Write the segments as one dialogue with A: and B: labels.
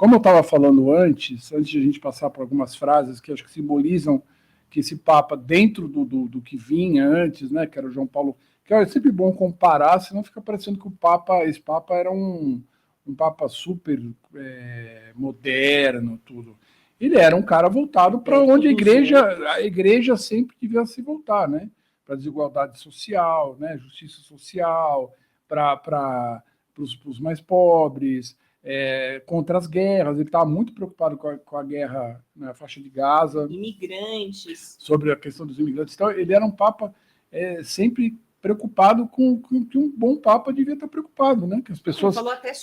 A: como eu estava falando antes de a gente passar por algumas frases que acho que simbolizam que esse Papa, dentro do que vinha antes, né, que era o João Paulo, que é sempre bom comparar, senão fica parecendo que esse Papa era um Papa super moderno, tudo. Ele era um cara voltado para onde a igreja sempre devia se voltar, né? Para a desigualdade social, né? Justiça social, para os mais pobres, contra as guerras. Ele estava muito preocupado com a guerra na faixa de Gaza.
B: Imigrantes.
A: Sobre a questão dos imigrantes. Então, ele era um Papa sempre preocupado com que um bom Papa devia estar preocupado, né? Que as pessoas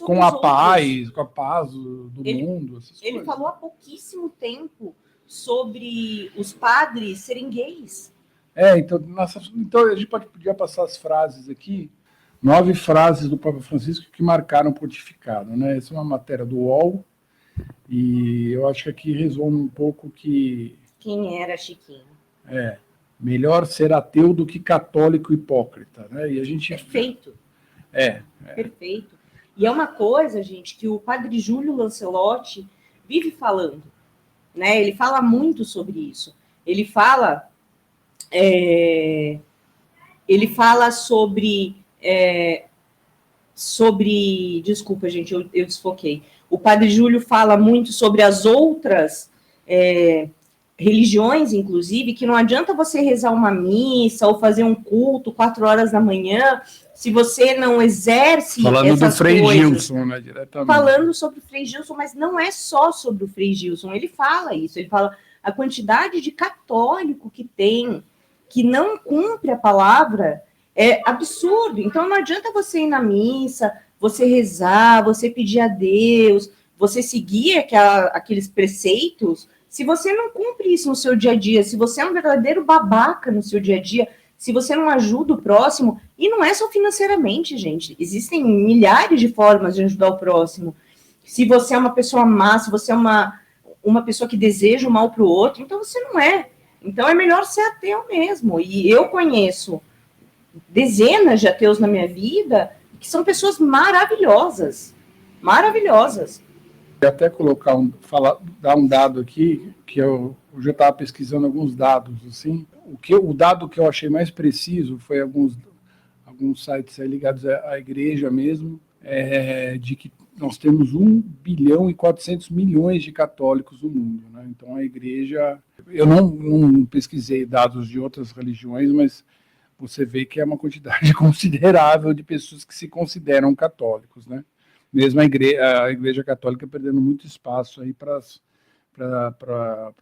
A: com a paz do mundo.
B: Ele falou há pouquíssimo tempo sobre os padres serem gays.
A: Então a gente podia passar as frases aqui, 9 frases do Papa Francisco que marcaram o pontificado, né? Essa é uma matéria do UOL, e eu acho que aqui resume um pouco que...
B: Quem era Chiquinho?
A: Melhor ser ateu do que católico hipócrita, né? E a gente...
B: Perfeito. Perfeito. E é uma coisa, gente, que o padre Júlio Lancelotti vive falando, né? Ele fala muito sobre isso. Ele fala sobre... Desculpa, gente, eu desfoquei. O padre Júlio fala muito sobre as outras religiões, inclusive, que não adianta você rezar uma missa ou fazer um culto 4 horas da manhã se você não exerce
A: falando
B: essas
A: do Frei
B: coisas.
A: Gilson, né, diretamente.
B: Falando sobre o Frei Gilson, mas não é só sobre o Frei Gilson. Ele fala isso, ele fala a quantidade de católico que tem, que não cumpre a palavra, é absurdo. Então não adianta você ir na missa, você rezar, você pedir a Deus, você seguir aqueles preceitos, se você não cumpre isso no seu dia a dia, se você é um verdadeiro babaca no seu dia a dia, se você não ajuda o próximo, e não é só financeiramente, gente, existem milhares de formas de ajudar o próximo. Se você é uma pessoa má, se você é uma pessoa que deseja o mal para o outro, então você não é. Então é melhor ser ateu mesmo. E eu conheço dezenas de ateus na minha vida que são pessoas maravilhosas. Maravilhosas.
A: Até dar um dado aqui, que eu já estava pesquisando alguns dados, assim. O dado que eu achei mais preciso foi alguns sites ligados à igreja mesmo, de que nós temos 1 bilhão e 400 milhões de católicos no mundo, né? Então a igreja... Eu não pesquisei dados de outras religiões, mas você vê que é uma quantidade considerável de pessoas que se consideram católicos, né? Mesmo a igreja católica perdendo muito espaço aí para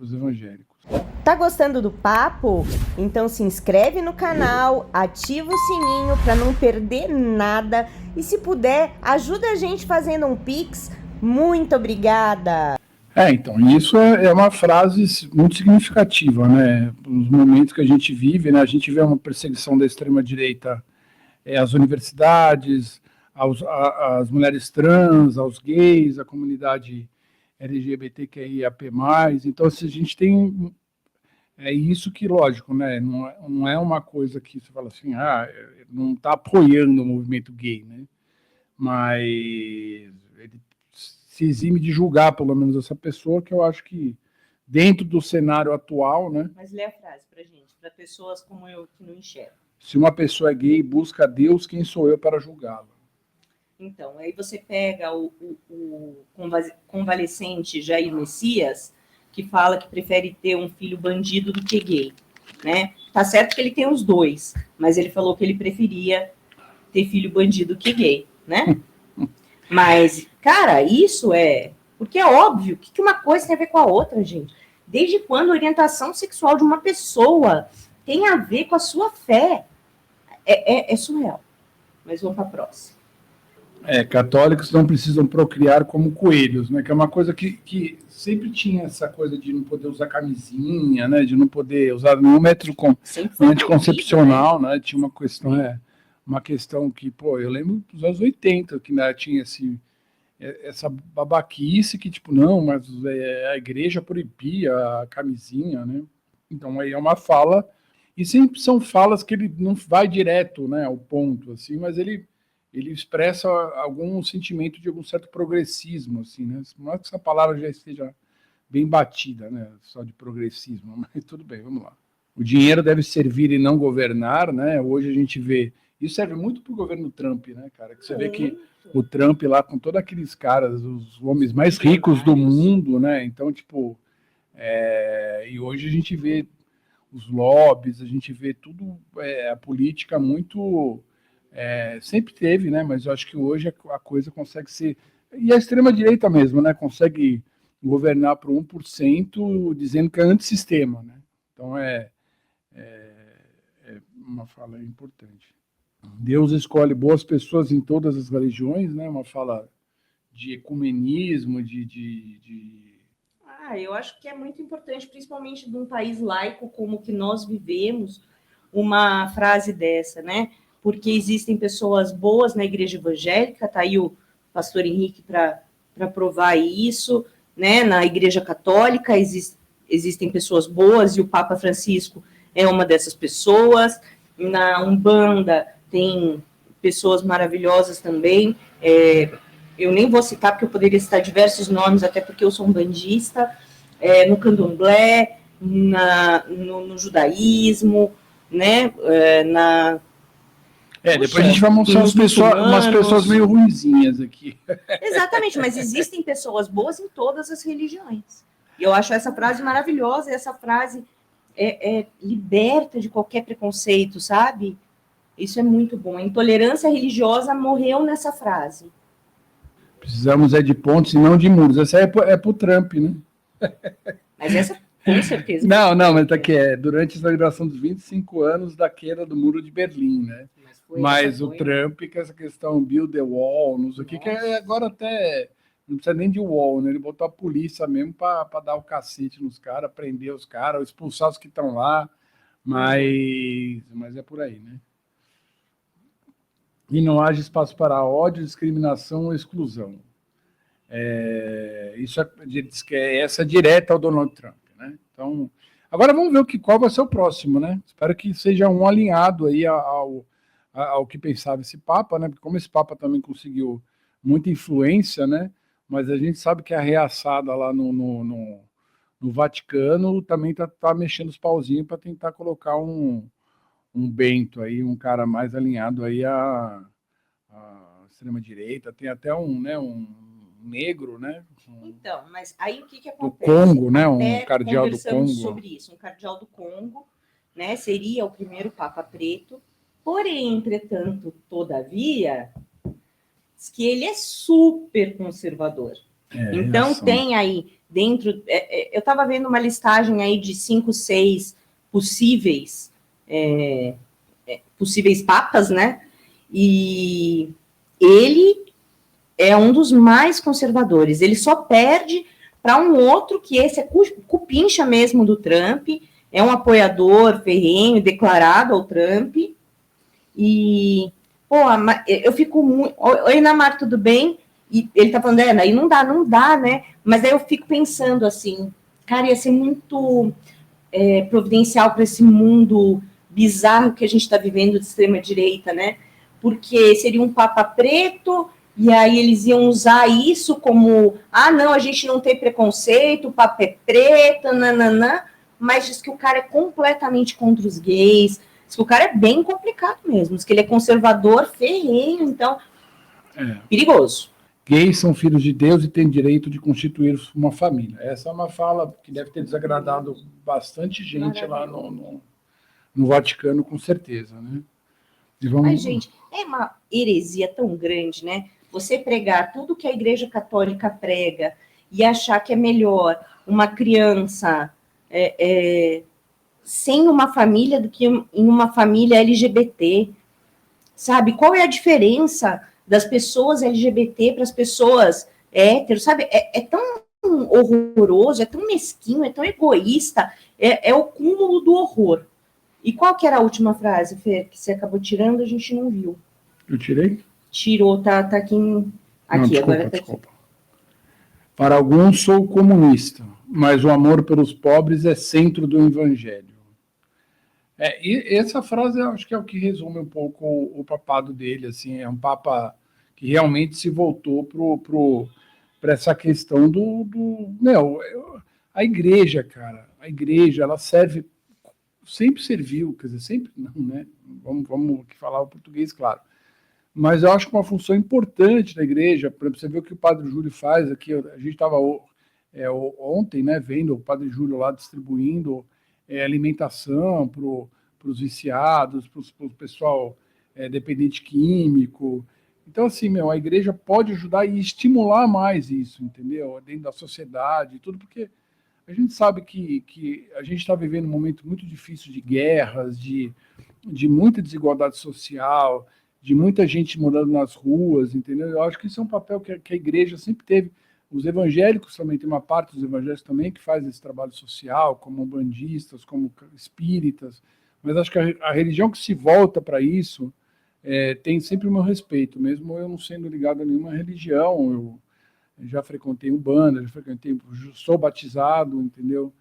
A: os evangélicos.
C: Tá gostando do papo? Então se inscreve no canal, ativa o sininho para não perder nada e, se puder, ajuda a gente fazendo um Pix. Muito obrigada!
A: Então, isso é uma frase muito significativa, né? Nos momentos que a gente vive, né? A gente vê uma perseguição da extrema-direita às universidades, às mulheres trans, aos gays, à comunidade LGBTQIAP+. Então, se a gente tem... É isso que, lógico, né? Não é uma coisa que você fala assim, não está apoiando o movimento gay, né? Mas ele se exime de julgar, pelo menos, essa pessoa, que eu acho que, dentro do cenário atual, né?
B: Mas lê a frase pra gente, para pessoas como eu que não enxergam.
A: Se uma pessoa é gay, busca a Deus, quem sou eu para julgá-la?
B: Então, aí você pega o convalescente Jair Messias, que fala que prefere ter um filho bandido do que gay, né? Tá certo que ele tem os dois, mas ele falou que ele preferia ter filho bandido que gay, né? Mas, cara, isso porque é óbvio que uma coisa tem a ver com a outra, gente. Desde quando a orientação sexual de uma pessoa tem a ver com a sua fé? É surreal. Mas vamos para a próxima.
A: Católicos não precisam procriar como coelhos, né? Que é uma coisa que sempre tinha essa coisa de não poder usar camisinha, né? De não poder usar nenhum método anticoncepcional, né? Tinha uma questão que, eu lembro dos anos 80, que tinha essa babaquice que, não, mas a igreja proibia a camisinha, né? Então aí é uma fala, e sempre são falas que ele não vai direto, né, ao ponto, assim, mas ele ele expressa algum sentimento de algum certo progressismo, assim, né? Não é que essa palavra já esteja bem batida, né? Só de progressismo, mas tudo bem, vamos lá. O dinheiro deve servir e não governar, né? Hoje a gente vê... Isso serve muito para o governo Trump, né, cara? Que você vê que o Trump lá, com todos aqueles caras, os homens mais ricos do mundo, né? Então, tipo... E hoje a gente vê os lobbies, a gente vê tudo, a política muito... sempre teve, né? Mas eu acho que hoje a coisa consegue ser... E a extrema-direita mesmo, né? Consegue governar para 1% dizendo que é antissistema, né? Então é uma fala importante. Deus escolhe boas pessoas em todas as religiões, né? Uma fala de ecumenismo,
B: eu acho que é muito importante, principalmente de um país laico como o que nós vivemos, uma frase dessa, né? Porque existem pessoas boas na igreja evangélica, tá aí o pastor Henrique para provar isso, né? Na igreja católica existem pessoas boas e o Papa Francisco é uma dessas pessoas. Na Umbanda tem pessoas maravilhosas também. Eu nem vou citar, porque eu poderia citar diversos nomes, até porque eu sou umbandista. No candomblé, no judaísmo, né?
A: Depois a gente vai mostrar umas pessoas meio ruinzinhas aqui.
B: Exatamente, mas existem pessoas boas em todas as religiões. E eu acho essa frase maravilhosa, e essa frase liberta de qualquer preconceito, sabe? Isso é muito bom. A intolerância religiosa morreu nessa frase.
A: Precisamos de pontes e não de muros. Essa é pro Trump, né?
B: Mas essa, com certeza.
A: Não, mas tá aqui, durante a celebração dos 25 anos da queda do Muro de Berlim, né? Mas o Trump, com essa questão build the wall, não sei o que agora até não precisa nem de wall, né? Ele botou a polícia mesmo para dar o cacete nos caras, prender os caras, expulsar os que estão lá, mas é por aí, né? E não haja espaço para ódio, discriminação ou exclusão. Isso diz que essa direta ao Donald Trump, né? Então, agora vamos ver qual vai ser o próximo, né? Espero que seja um alinhado aí ao que pensava esse Papa, né? Porque como esse Papa também conseguiu muita influência, né? Mas a gente sabe que a reaçada lá no Vaticano também tá mexendo os pauzinhos para tentar colocar um Bento aí, um cara mais alinhado aí à extrema-direita. Tem até um negro, né?
B: Então, mas aí o que acontece?
A: Do Congo, né? Um cardeal do Congo.
B: Sobre isso, um cardeal do Congo, né? Seria o primeiro Papa preto. Porém, entretanto, todavia, diz que ele é super conservador. Então, tem aí dentro... eu estava vendo uma listagem aí de 5, 6 possíveis papas, né? E ele é um dos mais conservadores. Ele só perde para um outro, que esse é cupincha mesmo do Trump, é um apoiador ferrenho, declarado ao Trump. E, eu fico muito... Oi, Namar, tudo bem? E ele tá falando, aí não dá, né? Mas aí eu fico pensando assim, cara, ia ser muito providencial para esse mundo bizarro que a gente está vivendo de extrema-direita, né? Porque seria um Papa preto, e aí eles iam usar isso como, não, a gente não tem preconceito, o Papa é preto, nananã, mas diz que o cara é completamente contra os gays, diz que o cara é bem complicado mesmo, diz que ele é conservador, ferrenho, então, perigoso.
A: Gays são filhos de Deus e têm direito de constituir uma família. Essa é uma fala que deve ter desagradado bastante gente lá no Vaticano, com certeza, né?
B: Mas, gente, é uma heresia tão grande, né? Você pregar tudo que a Igreja Católica prega e achar que é melhor uma criança sem uma família do que em uma família LGBT, sabe? Qual é a diferença das pessoas LGBT para as pessoas héteros, sabe? É tão horroroso, é tão mesquinho, é tão egoísta, é o cúmulo do horror. E qual que era a última frase, Fer, que você acabou tirando, a gente não viu?
A: Eu tirei?
B: Tirou, tá aqui. Não,
A: desculpa,
B: agora tá
A: desculpa. Aqui. Para alguns sou comunista, mas o amor pelos pobres é centro do evangelho. E essa frase eu acho que é o que resume um pouco o papado dele, assim, é um papa que realmente se voltou para essa questão a igreja, cara, a igreja, ela sempre serviu, quer dizer, sempre não, né? Vamos aqui falar o português, claro. Mas eu acho que uma função importante da igreja, para você ver o que o Padre Júlio faz aqui, a gente estava ontem, né, vendo o Padre Júlio lá distribuindo alimentação para os viciados, para o pessoal dependente químico. Então, assim, a igreja pode ajudar e estimular mais isso, entendeu? Dentro da sociedade e tudo, porque a gente sabe que a gente está vivendo um momento muito difícil de guerras, de muita desigualdade social, de muita gente morando nas ruas, entendeu? Eu acho que isso é um papel que a igreja sempre teve. Os evangélicos também, tem uma parte dos evangélicos também que faz esse trabalho social, como bandistas, como espíritas, mas acho que a religião que se volta para isso tem sempre o meu respeito, mesmo eu não sendo ligado a nenhuma religião, eu já frequentei Umbanda, sou batizado, entendeu?